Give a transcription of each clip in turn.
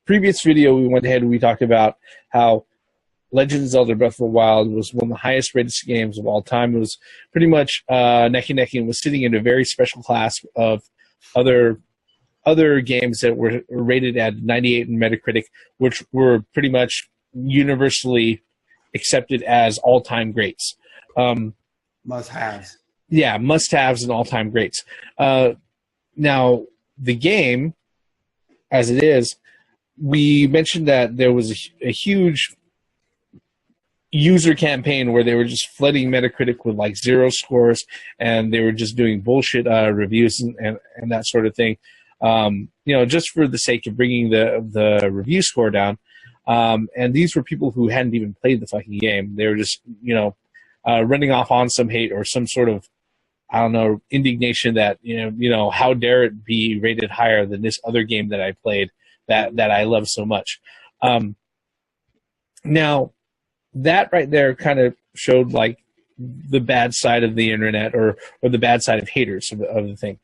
previous video, we went ahead and we talked about how Legend of Zelda Breath of the Wild was one of the highest rated games of all time. It was pretty much neck and neck and was sitting in a very special class of other games that were rated at 98 in Metacritic, which were pretty much universally accepted as all-time greats. Must-haves. Yeah, must-haves and all-time greats. Now, the game, as it is, we mentioned that there was a huge user campaign where they were just flooding Metacritic with like 0 scores, and they were just doing bullshit reviews and that sort of thing. Just for the sake of bringing the review score down. And these were people who hadn't even played the fucking game. They were just, running off on some hate or some sort of, I don't know, indignation that, how dare it be rated higher than this other game that I played that I love so much. Now, that right there kind of showed like the bad side of the internet or the bad side of haters of the thing.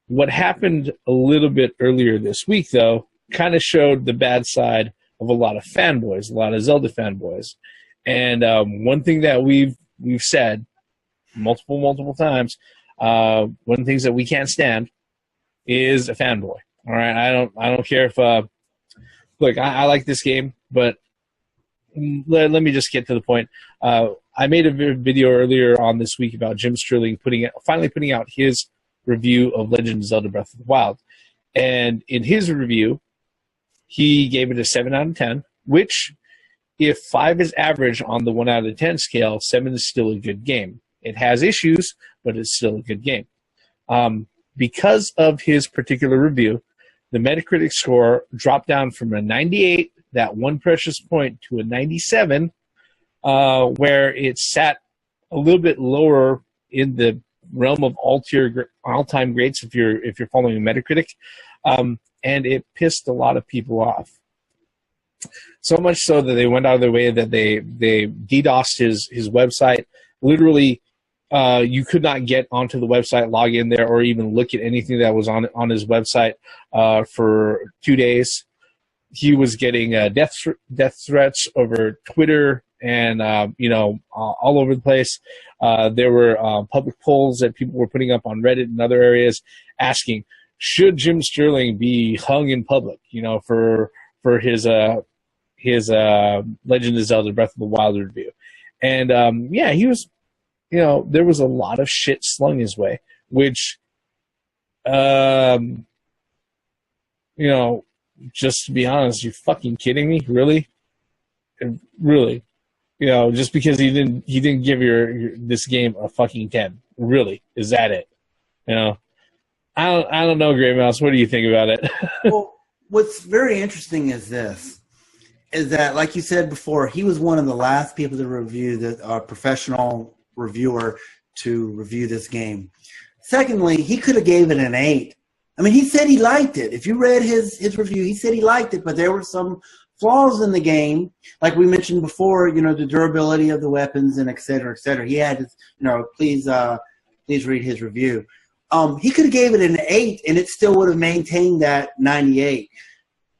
What happened a little bit earlier this week, though, kind of showed the bad side of a lot of fanboys, a lot of Zelda fanboys. And one thing that we've said multiple times, one of the things that we can't stand is a fanboy. All right, I don't care if look, I like this game, but let me just get to the point. I made a video earlier on this week about Jim Sterling finally putting out his review of Legend of Zelda Breath of the Wild. And in his review, he gave it a 7 out of 10, which, if 5 is average on the 1 out of 10 scale, 7 is still a good game. It has issues, but it's still a good game. Because of his particular review, the Metacritic score dropped down from a 98, that one precious point, to a 97, where it sat a little bit lower in the realm of all-time greats if you're following Metacritic, and it pissed a lot of people off. So much so that they went out of their way that they DDoSed his website. Literally, you could not get onto the website, log in there, or even look at anything that was on his website for 2 days. He was getting death threats over Twitter and all over the place. There were public polls that people were putting up on Reddit and other areas asking, should Jim Sterling be hung in public, for his Legend of Zelda Breath of the Wild review. And he was, there was a lot of shit slung his way, which just to be honest, you fucking kidding me? Really? Really? Just because he didn't give this game a fucking 10. Really? Is that it? I don't know, Grey Mouse. What do you think about it? Well, what's very interesting is that, like you said before, he was one of the last people to review professional reviewer to review this game. Secondly, he could have gave it an 8. I mean, he said he liked it. If you read his review, he said he liked it, but there were some flaws in the game, like we mentioned before. The durability of the weapons and et cetera, et cetera. He had his, please read his review. He could have gave it an 8, and it still would have maintained that 98.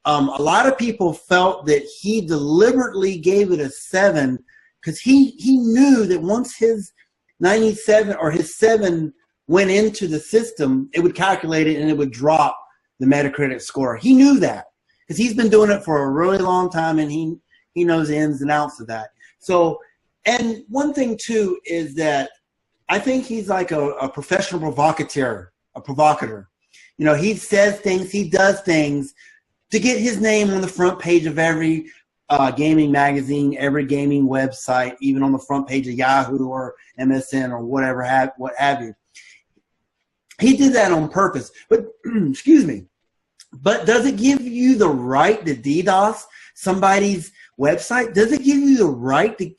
A lot of people felt that he deliberately gave it a 7 because he knew that once his 97 or his 7 went into the system, it would calculate it and it would drop the Metacritic score. He knew that because he's been doing it for a really long time, and he knows the ins and outs of that. So, and one thing too is that I think he's like a professional provocateur, He says things, he does things to get his name on the front page of every gaming magazine, every gaming website, even on the front page of Yahoo or MSN or whatever, what have you. He did that on purpose. But, excuse me, but does it give you the right to DDoS somebody's website? Does it give you the right to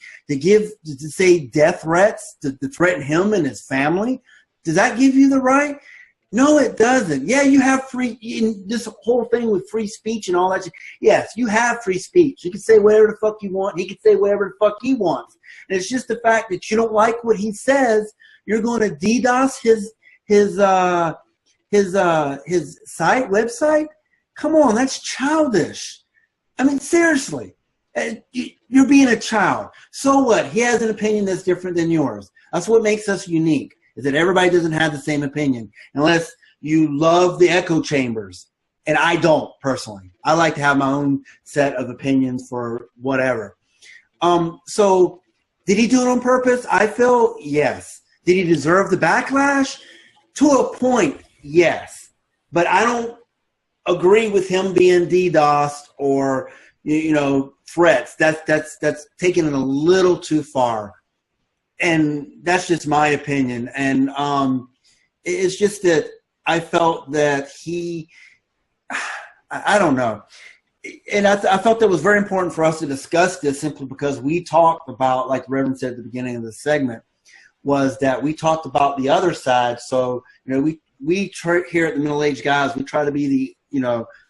say death threats, to threaten him and his family? Does that give you the right? No, it doesn't. Yeah, you have this whole thing with free speech and all that. Yes, you have free speech. You can say whatever the fuck you want. He can say whatever the fuck he wants. And it's just the fact that you don't like what he says, you're going to DDoS his site, website. Come on, that's childish. I mean, seriously. You're being a child. So what? He has an opinion that's different than yours. That's what makes us unique, is that everybody doesn't have the same opinion unless you love the echo chambers. And I don't, personally. I like to have my own set of opinions for whatever. So did he do it on purpose? I feel yes. Did he deserve the backlash? To a point, yes. But I don't agree with him being DDoSed or, threats. That's taking it a little too far. And that's just my opinion. And it's just that I felt that I don't know. And I felt that was very important for us to discuss this simply because we talked about, like the Reverend said at the beginning of the segment, was that we talked about the other side. So, we try here at the Middle Aged Guys, we try to be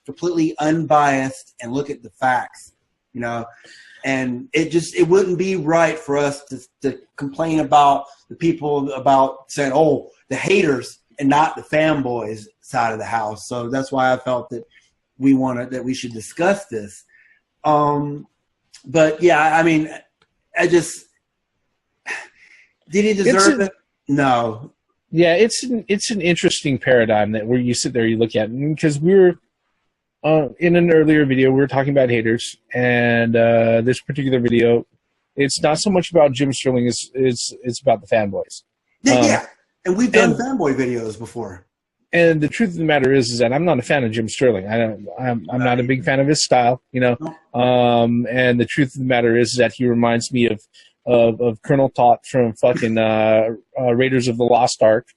completely unbiased and look at the facts, and it wouldn't be right for us to complain about the people about saying, oh, the haters and not the fanboys side of the house. So that's why I felt that we should discuss this. But yeah, I mean, did he deserve it? No. Yeah, it's an interesting paradigm that where you sit there, you look at it, because we're in an earlier video we were talking about haters, and this particular video, it's not so much about Jim Sterling, it's about the fanboys. Yeah, and we've done fanboy videos before. And the truth of the matter is that I'm not a fan of Jim Sterling. I'm not a big fan of his style, And the truth of the matter is that he reminds me of Colonel Tot from fucking Raiders of the Lost Ark.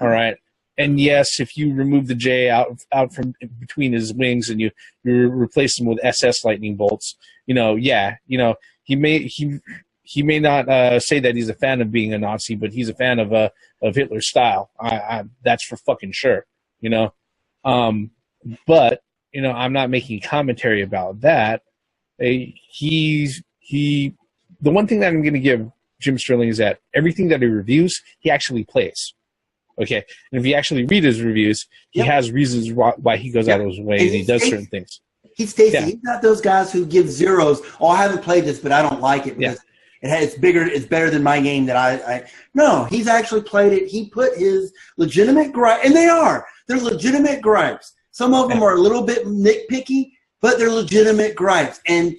All right. And yes, if you remove the J out from between his wings and you replace him with SS lightning bolts, he may not say that he's a fan of being a Nazi, but he's a fan of Hitler's style. That's for fucking sure, But I'm not making commentary about that. The one thing that I'm going to give Jim Sterling is that everything that he reviews, he actually plays. Okay, and if you actually read his reviews, he has reasons why he goes out of his way and he does certain things. He's tasty. Yeah. He's not those guys who give zeros. Oh, I haven't played this, but I don't like it because it's bigger. It's better than my game that I. No, he's actually played it. He put his legitimate gripes, and they're legitimate gripes. Some of them are a little bit nitpicky, but they're legitimate gripes. And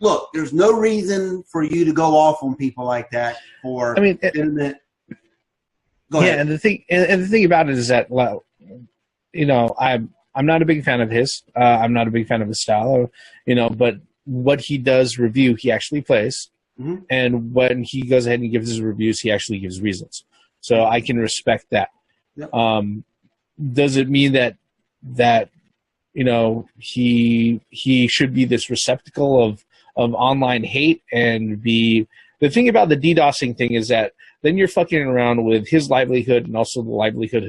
look, there's no reason for you to go off on people like that for legitimate. Go ahead. Yeah, and the thing about it is that, I'm not a big fan of his. I'm not a big fan of his style, but what he does review, he actually plays. Mm-hmm. And when he goes ahead and gives his reviews, he actually gives reasons. So I can respect that. Yep. Does it mean that he should be this receptacle of online hate and be the thing about the DDoSing thing is that then you're fucking around with his livelihood and also the livelihood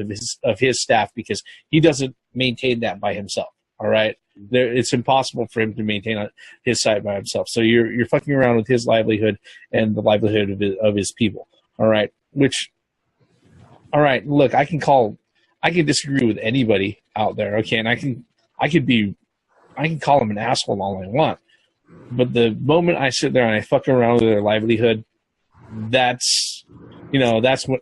of his staff because he doesn't maintain that by himself. All right, it's impossible for him to maintain his site by himself. So you're fucking around with his livelihood and the livelihood of his people. All right, look, I can disagree with anybody out there. Okay, and I can call him an asshole all I want. But the moment I sit there and I fuck around with their livelihood, that's when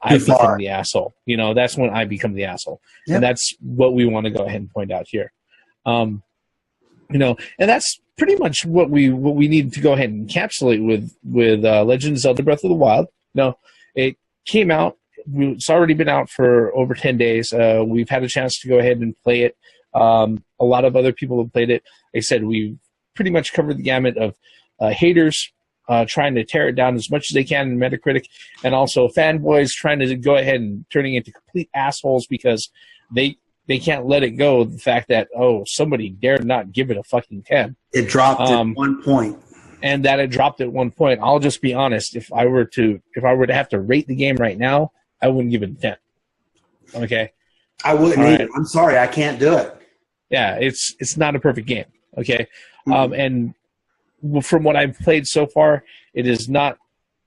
I become the asshole. That's when I become the asshole. Yep. And that's what we want to go ahead and point out here. And that's pretty much what we need to go ahead and encapsulate with Legend of Zelda Breath of the Wild. It came out. It's already been out for over 10 days. We've had a chance to go ahead and play it. A lot of other people have played it. Like I said, we've pretty much covered the gamut of haters trying to tear it down as much as they can in Metacritic, and also fanboys trying to go ahead and turning into complete assholes because they can't let it go, the fact that, somebody dared not give it a fucking 10. It dropped at 1 point. And that it dropped at 1 point. I'll just be honest, if I were to have to rate the game right now, I wouldn't give it a 10. Okay? I wouldn't either. I'm sorry, I can't do it. Yeah, it's not a perfect game. Okay? Mm-hmm. And from what I've played so far, it is not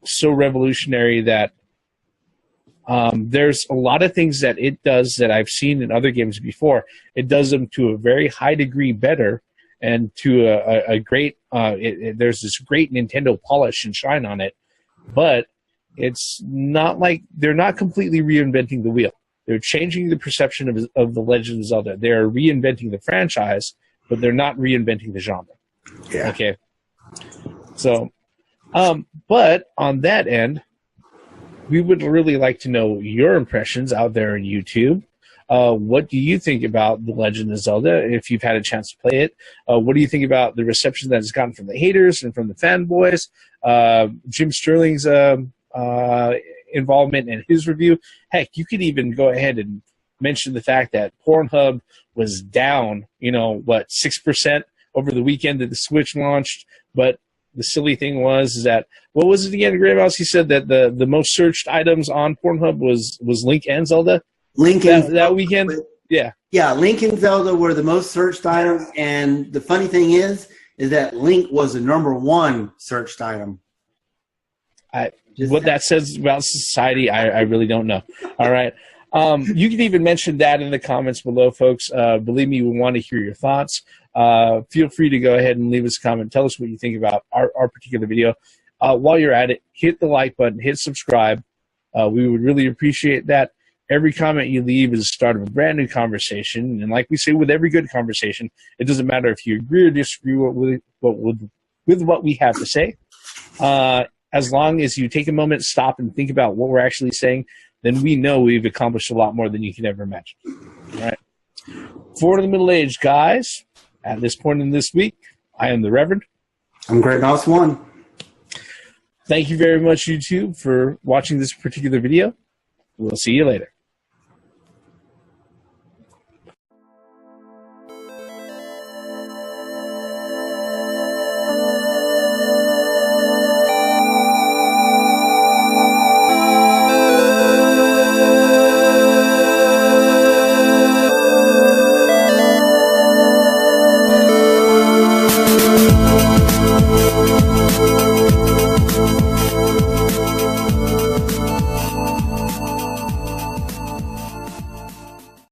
so revolutionary that There's a lot of things that it does that I've seen in other games before. It does them to a very high degree better, and to a great. There's this great Nintendo polish and shine on it, but it's not like they're not completely reinventing the wheel. They're changing the perception of the Legend of Zelda. They're reinventing the franchise, but they're not reinventing the genre. Yeah. Okay. So, but on that end, we would really like to know your impressions out there on YouTube. What do you think about The Legend of Zelda, if you've had a chance to play it? What do you think about the reception that it's gotten from the haters and from the fanboys? Jim Sterling's involvement in his review. Heck, you could even go ahead and mention the fact that Pornhub was down, 6% over the weekend that the Switch launched. But the silly thing was that, what was it again, Grey Mouse? He said that the most searched items on Pornhub was Link and Zelda. Link and that weekend? Yeah. Yeah, Link and Zelda were the most searched items, and the funny thing is that Link was the #1 searched item. What that says about society, I really don't know. All right. You can even mention that in the comments below, folks. Believe me, we want to hear your thoughts. Feel free to go ahead and leave us a comment. Tell us what you think about our particular video. While you're at it, hit the like button, hit subscribe. We would really appreciate that. Every comment you leave is the start of a brand new conversation. And like we say with every good conversation, it doesn't matter if you agree or disagree with what we have to say. As long as you take a moment, stop, and think about what we're actually saying, then we know we've accomplished a lot more than you can ever imagine. All right. For the middle-aged guys, at this point in this week, I am the Reverend. I'm Great Mouse 1. Thank you very much, YouTube, for watching this particular video. We'll see you later.